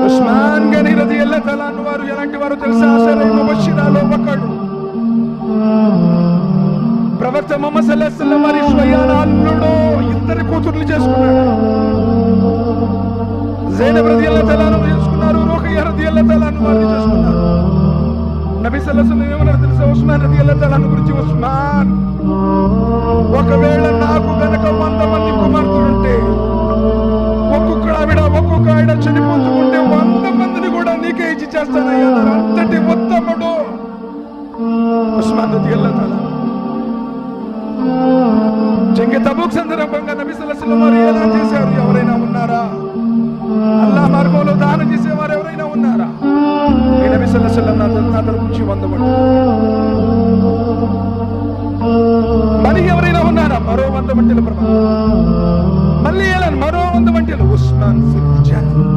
ఉస్మాన్ గని రదియల్లాహు తఆలా అన్హు వారు ఎలాంటి వారు తెలుసా? అసలు ముబషిరాలో ఒకడు. ప్రవక్త ముహమ్మద్ సల్లల్లాహు అలైహి వసల్లం వారి స్వయాన అల్లుడు ఇద్దరు కూతుర్లు చేసుకున్నాడు. జైనబ్ రదియల్లాహు తఆలా అన్హు చేసుకున్నారు, రుఖయ్య రదియల్లాహు తఆలా అన్హు వారు చేసుకున్నారు. నబీ సల్లల్లాహు అలైహి వసల్లం ఏమన్నారు తెలుసా ఉస్మాన్ రదియల్లాహు తఆలా అన్హు గురించి? ఉస్మాన్, ఒకవేళ నాకు గనక 100 మంది కుమార్తెలుంటే ఒక్కొక్క ఆవిడ చనిపోతుంటే 100 మందిని కూడా నీకే ఇచ్చి చేస్తానయ్యా. అంతటి ఉత్తముడు ఉస్మాన్ రదియల్లాహు తఆలా. జంగే తబూక్ సందర్భంగా నబీ సల్లల్లాహు అలైహి వసల్లం వారు ఎలా చేశారు? ఎవరైనా ఉన్నారా? అల్లాహ్ మార్గంలో దానం చేసేవారు ఎవరైనా ఉన్నారా? నబీ సల్లల్లాహు అలైహి వసల్లం నా తరపు నుంచి 100 మంది. మరి ఎవరైనా ఉన్నారా? మరో 100 మందిల ప్రమాణం. మళ్ళీ మరో 100 మందిలు ఉస్మాన్ ఫిల్ జన్న.